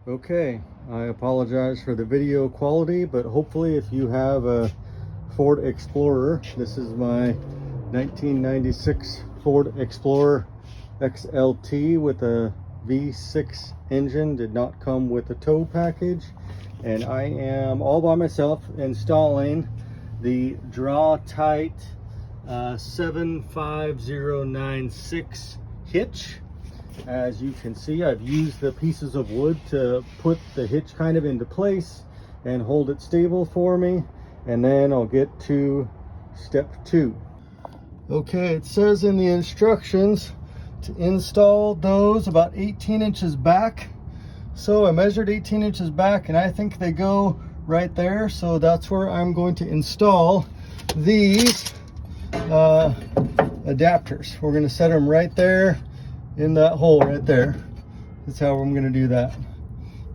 Okay, I apologize for the video quality, but hopefully if you have a Ford Explorer, this is my 1996 Ford Explorer XLT with a V6 engine, did not come with a tow package, and I am all by myself installing the Draw-Tite 75096 hitch. As you can see, I've used the pieces of wood to put the hitch kind of into place and hold it stable for me, and then I'll get to step 2. Okay, it says in the instructions to install those about 18 inches back. So I measured 18 inches back and I think they go right there. So that's where I'm going to install these adapters. We're going to set them right there in that hole right there. That's how I'm going to do that.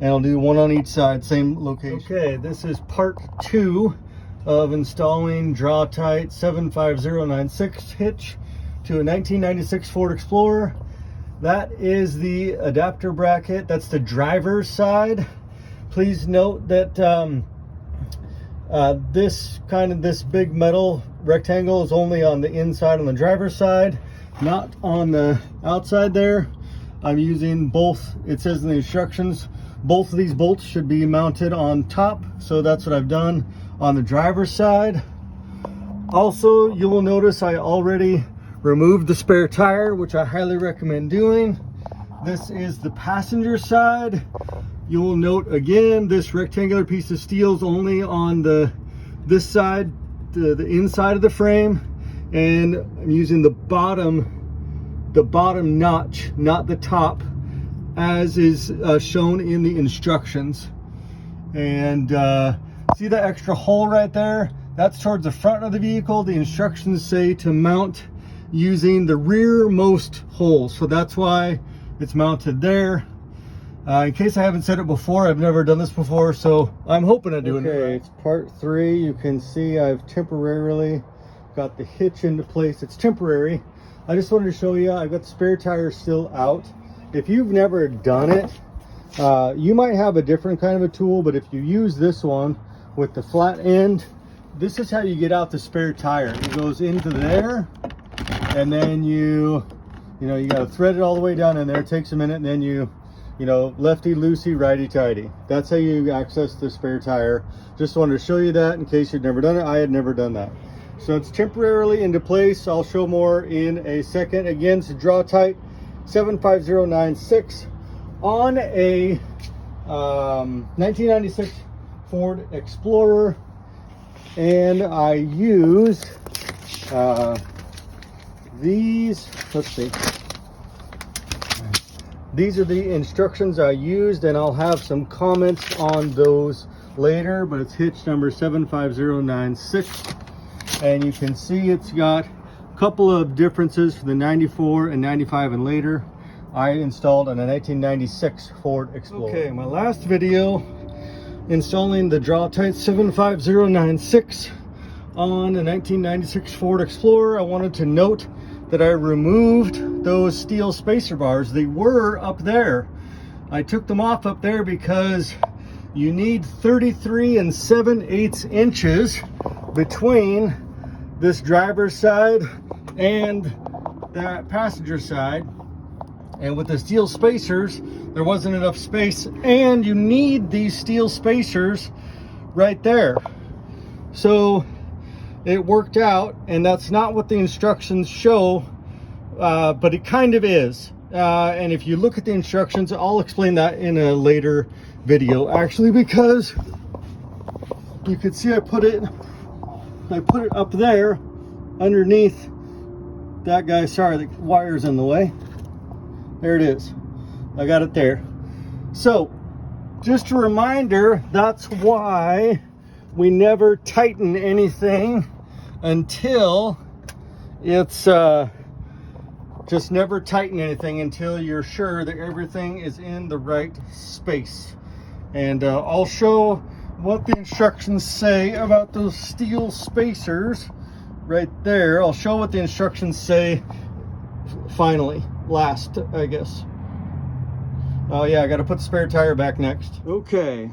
And I'll do one on each side, same location. Okay, this is part 2 of installing Draw-Tite 75096 hitch to a 1996 Ford Explorer. That is the adapter bracket. That's the driver's side. Please note that this big metal rectangle is only on the inside on the driver's side, not on the outside there. I'm using both. It says in the instructions both of these bolts should be mounted on top, so that's what I've done on the driver's side. Also, you will notice I already removed the spare tire, which I highly recommend doing. This is the passenger side. You will note again, this rectangular piece of steel is only on this side, the inside of the frame, and I'm using the bottom notch, not the top, as is shown in the instructions. And see that extra hole right there? That's towards the front of the vehicle. The instructions say to mount using the rearmost hole, so that's why it's mounted there. In case I haven't said it before, I've never done this before, so I'm hoping to do it. Okay, it's part 3. You can see I've temporarily got the hitch into place. It's temporary. I just wanted to show you, I've got the spare tire still out. If you've never done it, you might have a different kind of a tool, but if you use this one with the flat end, this is how you get out the spare tire. It goes into there, and then you got to thread it all the way down in there. It takes a minute, and then you lefty loosey, righty tighty. That's how you access the spare tire. Just wanted to show you that in case you'd never done it. I had never done that. So it's temporarily into place. I'll show more in a second. Again, it's a Draw-Tite 75096 on a 1996 Ford Explorer, and I use these. Let's see. These are the instructions I used, and I'll have some comments on those later, but it's hitch number 75096. And you can see it's got a couple of differences for the 94 and 95 and later. I installed on a 1996 Ford Explorer. Okay, my last video installing the Draw-Tite 75096 on a 1996 Ford Explorer. I wanted to note that I removed those steel spacer bars. They were up there. I took them off up there because you need 33 7/8 inches between this driver's side and that passenger side, and with the steel spacers there wasn't enough space, and you need these steel spacers right there. So it worked out, and that's not what the instructions show, but it kind of is. And if you look at the instructions, I'll explain that in a later video actually, because you can see I put it up there underneath that guy. Sorry, the wire's in the way. There it is. I got it there. So just a reminder, that's why we never tighten anything until it's just never tighten anything until you're sure that everything is in the right space. And I'll show what the instructions say about those steel spacers right there. I'll show what the instructions say finally, last, I guess. Oh yeah, I got to put the spare tire back next. Okay,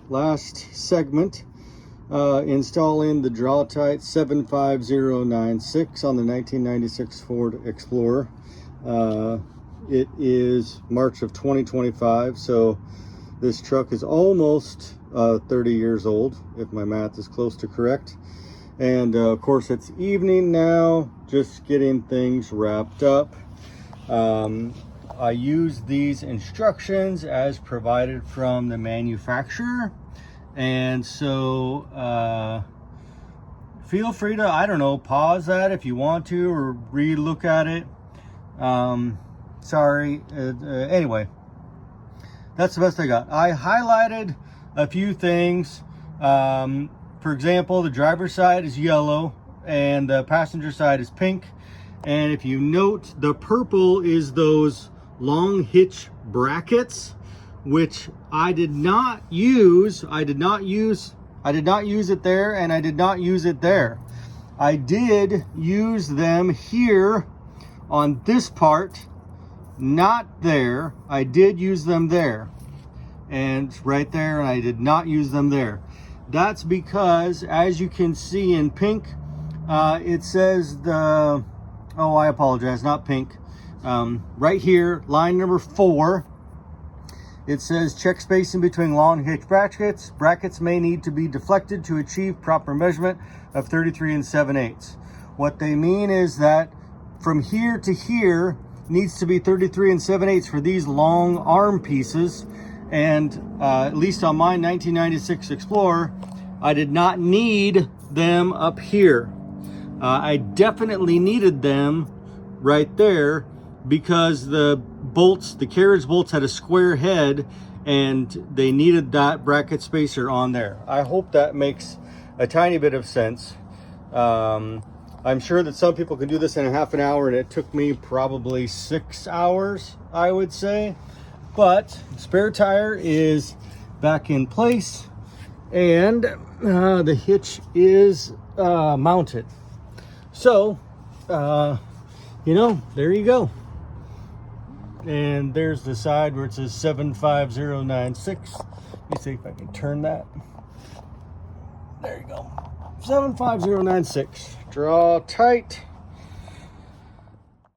last segment. Installing the Draw-Tite 75096 on the 1996 Ford Explorer. It is March of 2025, so this truck is almost 30 years old, if my math is close to correct. And of course it's evening now, just getting things wrapped up. I use these instructions as provided from the manufacturer. And so feel free to, I don't know, pause that if you want to, or re-look at it. Sorry. Anyway, that's the best I got. I highlighted a few things. For example, the driver's side is yellow and the passenger side is pink. And if you note, the purple is those long hitch brackets, which I did not use. I did not use it there, and I did not use it there. I did use them here on this part, not there. I did use them there and right there, and I did not use them there. That's because, as you can see in pink, it says the, oh, I apologize, not pink. Right here, line number 4, it says check spacing between long hitch brackets. Brackets may need to be deflected to achieve proper measurement of 33 7/8. What they mean is that from here to here needs to be 33 7/8 for these long arm pieces. And at least on my 1996 Explorer, I did not need them up here. I definitely needed them right there, because the bolts, the carriage bolts, had a square head and they needed that bracket spacer on there. I hope that makes a tiny bit of sense. I'm sure that some people can do this in a half an hour, and it took me probably 6 hours, I would say. But the spare tire is back in place, and the hitch is mounted. So, you know, there you go. And there's the side where it says 75096. Let me see if I can turn that. There you go. 75096. Draw-Tite.